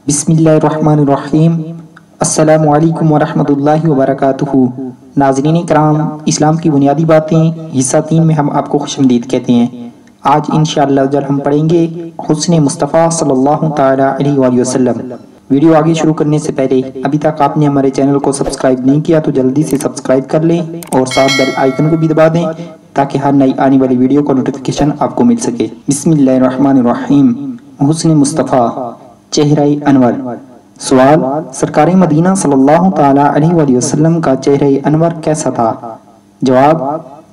बिस्मिल्लाहिर्रहमानिर्रहीम। अस्सलामु अलैकुम वरहमतुल्लाहि वबरकातुहू। नाज़रीन कराम, इस्लाम की बुनियादी बातें हिस्सा 3 में हम आपको खुशमदीद कहते हैं। आज इंशाअल्लाह हम पढ़ेंगे हुस्न मुस्तफ़ा सल्लल्लाहु ताला अलैहि वसल्लम। वीडियो आगे शुरू करने से पहले अभी तक आपने हमारे चैनल को सब्सक्राइब नहीं किया तो जल्दी से सब्सक्राइब कर लें और साथ बेल आइकन को भी दबा दें ताकि हर नई आने वाली वीडियो का नोटिफिकेशन आपको मिल सके। बिस्मिल्लाहिर्रहमानिर्रहीम। हुस्न मुस्तफ़ा, चेहरे अनवर। सवाल, सरकार मदीना सल्लल्लाहु ताला अलैहि वसल्लम का चेहरे अनवर कैसा था? जवाब,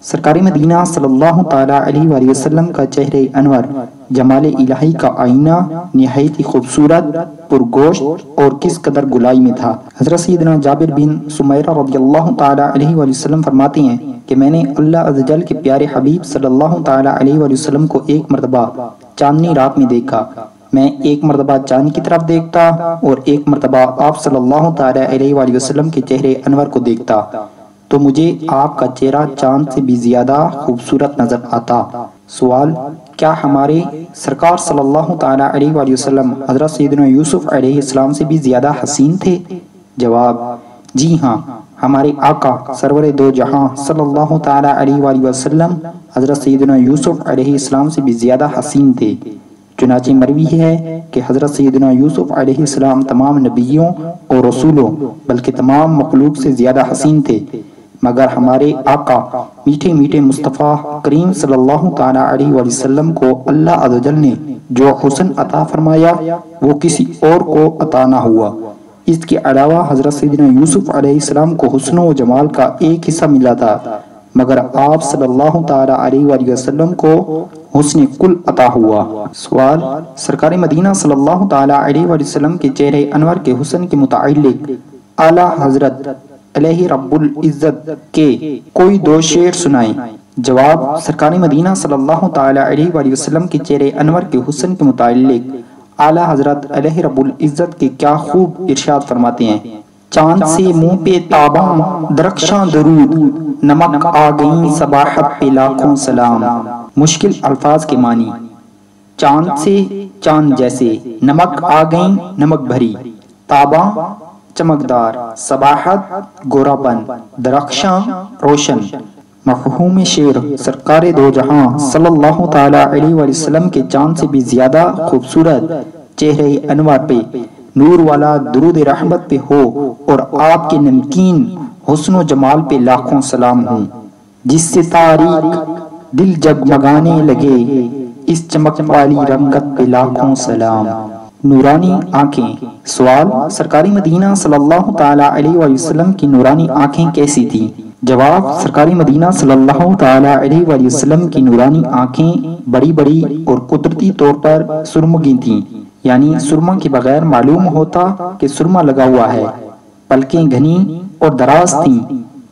सरकार मदीना सल्लल्लाहु ताला अलैहि वसल्लम का चेहरे अनवर जमाल इलाही का आईना, निहायत खूबसूरत, पुरगोश और किस कदर गुलाई में था। हज़रत सैयदना जाबिर बिन सुमैरा रज़ियल्लाहु ताला अलैहि वसल्लम फरमाते हैं कि मैंने अल्लाह अज़्ज़वजल के प्यारे हबीब सल्लल्लाहु ताला अलैहि वसल्लम को एक मरतबा चांदनी रात में देखा। मैं एक मरतबा चांद की तरफ देखता और एक मरतबा आप सल्लल्लाहु ताला अलैहि वसल्लम के चेहरे अनवर को देखता तो मुझे आपका चेहरा चांद से भी ज्यादा खूबसूरत नजर आता। सवाल, क्या हमारे सरकार सल्लल्लाहु ताला अलैहि वसल्लम हज़रत सैयदना यूसुफ अलैहिस्सलाम से भी ज्यादा हसीन थे? जवाब, जी हाँ, हमारे आका सरवर दो जहां सल्लल्लाहु ताला अलैहि वसल्लम हज़रत सैयदना यूसुफ अलैहिस्सलाम से भी ज्यादा हसीन थे। चुनाचे मरवी है कि हज़रत सैयदना यूसुफ अलैहिस्सलाम तमाम नबियों और रसूलों बल्कि तमाम मखलूक से ज्यादा हसीन थे, मगर हमारे आका मीठे मीठे मुस्तफ़ा करीम सल्लल्लाहु ताला अलैहि वसल्लम को अल्लाह अज़्ज़वजल ने जो हुस्न अता फरमाया वो किसी और को अता ना हुआ। इसके अलावा हज़रत सैयदना यूसुफ अलैहिस्सलाम को हुस्न व जमाल का एक हिस्सा मिला था, मगर आप सल्लल्लाहु ताला अलैहि वसल्लम को हुस्न कुल अता हुआ। सवाल, सरकार मदीना सल्लल्लाहु ताला अलैहि वसल्लम के चेहरे अनवर के हुस्न के मुतालिक आला हजरत अलैहि रब्बुल इज्जत के कोई 2 शेर सुनाए। जवाब, सरकार मदीना सल्लल्लाहु ताला अलैहि वसल्लम के चेहरे अनवर के हुस्न के मुतालिक आला हजरत अलैहि रब्बुल इज्जत के क्या खूब इरशाद फरमाते हैं। चांद से मुंह पे ताबा दरख्शां दरूद, नमक आ गई सबाहत पे लाखों सलाम। मुश्किल अल्फाज के मानी। चांद से चांद जैसे, नमक आ गई नमक भरी, ताबा चमकदार, सबाहत गोरापन, दरख्शां रोशन। मफहूम शेर, सरकार दो जहां सल्लल्लाहु ताला अलैहि वसल्लम के चांद से भी ज्यादा खूबसूरत चेहरे अनवर पे नूर वाला दुरूद रहमत पे हो और आपके नमकीन हुस्न जमाल पे लाखों सलाम हो, जिससे तारीख दिल जगमगाने लगे, इस चमक वाली रंगत पे लाखों सलाम। नूरानी आंखें। सवाल, सरकारी मदीना सल्लल्लाहु ताला अलैहि वसल्लम की नूरानी आंखें कैसी थी? जवाब, सरकारी मदीना सल्लल्लाहु ताला अलैहि वसल्लम की नूरानी आंखें बड़ी बड़ी और कुदरती तौर पर सुरमगी थीं, यानी सुरमा के बगैर मालूम होता कि सुरमा लगा हुआ है। पलकें घनी और दराज थीं,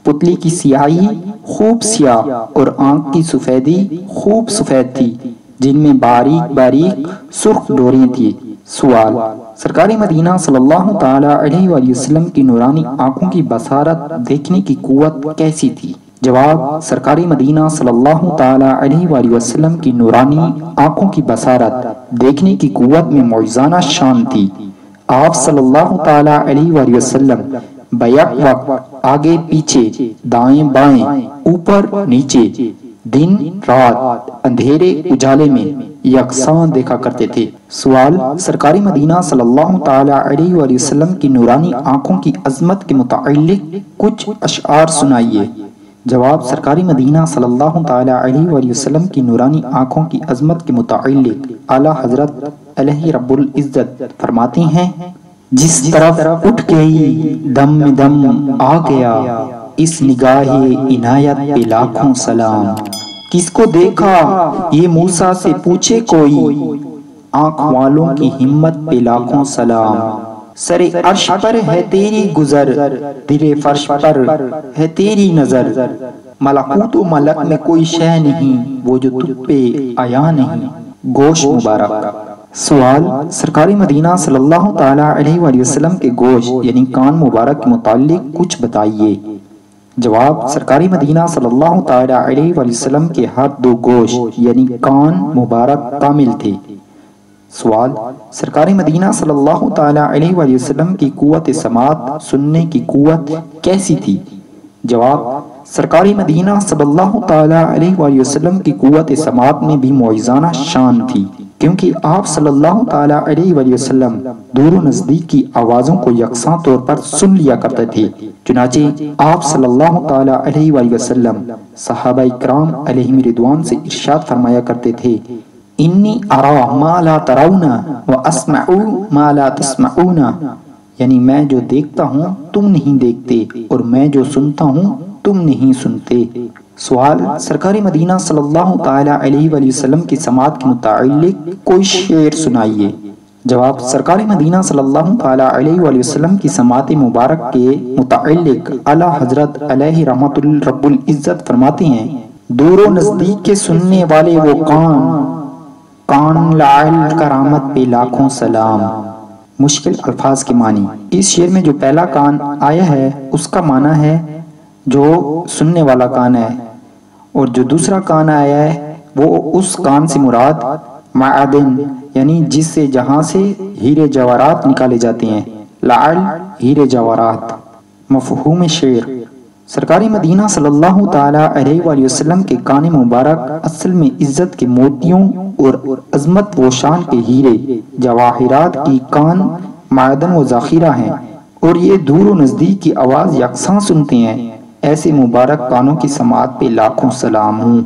पुतली की सियाही खूब सियाह और आंख की सफेदी खूब सफेद थी, जिनमें बारीक बारीक सुर्ख डोरें थी। सवाल, सरकारी मदीना सल्लल्लाहु ताला अलैहि वसल्लम की नूरानी आंखों की बसारत देखने की कुव्वत कैसी थी? जवाब, सरकारी मदीना सल्लल्लाहु ताला अलैहि वसल्लम की नूरानी आंखों की बसारत देखने की कुव्वत में मौजज़ाना शान थी। आप सल्लल्लाहु ताला अलैहि वसल्लम बैक वक्त आगे पीछे, दाएं बाएं, ऊपर नीचे, दिन रात, अंधेरे उजाले में यकसां देखा करते थे। सवाल, सरकारी मदीना सल्लल्लाहु ताला अलैहि वसल्लम की नूरानी आंखों की अजमत के मुतालिक कुछ अशआर सुनाइए। जवाब, सरकारी मदीना सल्लल्लाहु ताला अलैहि वसल्लम की नूरानी आंखों की अजमत के मुतालिक आला हजरत अलैहि रब्बुल इज्जत फरमाती हैं, जिस तरफ उठ गई दम में दम आ गया, इस निगाहे इनायत पे लाखों सलाम। किसको देखा ये मूसा से पूछे कोई, आंख वालों की हिम्मत पे लाखों सलाम। सरे अर्श पर है तेरी गुजर, दिले फर्श पर है तेरी नजर, मलकूत व मलक में कोई शय नहीं, वो जो तुझ पे आया नहीं। गोश मुबारक। सवाल, सरकारी मदीना सल्लल्लाहु ताला अलैहि वसल्लम के गोश यानी कान मुबारक के मुतालिक कुछ बताइए। जवाब, सरकारी मदीना सल्लल्लाहु ताला अलैहि वसल्लम के हर 2 गोश यानी कान मुबारक कामिल थे। سوال: سرکار مدینہ صلی اللہ تعالیٰ علیہ وآلہ وسلم کی قوت سماعت سننے کی قوت کیسی تھی؟ جواب: سرکار مدینہ صلی اللہ تعالیٰ علیہ وآلہ وسلم کی قوت سماعت میں بھی معجزانہ شان تھی، کیونکہ آپ صلی اللہ تعالیٰ علیہ وآلہ وسلم دور و نزدیک کی آوازوں کو یکساں طور پر سن لیا کرتے تھے۔ چنانچہ آپ صلی اللہ تعالیٰ علیہ وآلہ وسلم صحابہ اکرام علیہم رضوان سے ارشاد فرمایا کرتے تھے: انی ارا ما لا ترون واسمع ما لا تسمعون، یعنی میں جو دیکھتا ہوں تم نہیں دیکھتے، اور میں جو سنتا ہوں تم نہیں سنتے۔ سوال: سرکار مدینہ صلی اللہ تعالیٰ علیہ وآلہ وسلم کی سماعت کے متعلق کوئی شعر سنائیے۔ جواب: سرکار مدینہ صلی اللہ تعالیٰ علیہ وآلہ وسلم کی سماعت مبارک کے متعلق اعلیٰ حضرت علیہ رحمت رب العزت فرماتے ہیں: دور و نزدیک کے سننے والے وہ کان لعل کرامت پہ لاکھوں سلام۔ مشکل الفاظ کے معنی: اس شعر میں جو پہلا کان آیا ہے اس کا معنی ہے جو سننے والا کان ہے، اور جو دوسرا کان آیا ہے وہ اس کان سے مراد معدن یعنی جس سے جہاں سے ہیرے جواہرات نکالے جاتے ہیں، لعل ہیرے جواہرات۔ مفہوم شعر: سرکار مدینہ صلی اللہ تعالیٰ علیہ وآلہ وسلم کے کان مبارک اصل میں عزت کے موتیوں اور عظمت و شان کے ہیرے جواہرات کی کان معدن و ذخیرہ ہیں، اور یہ دور و نزدیک کی آواز یکساں سنتے ہیں۔ ایسے مبارک کانوں کی سماعت پہ لاکھوں سلام ہوں۔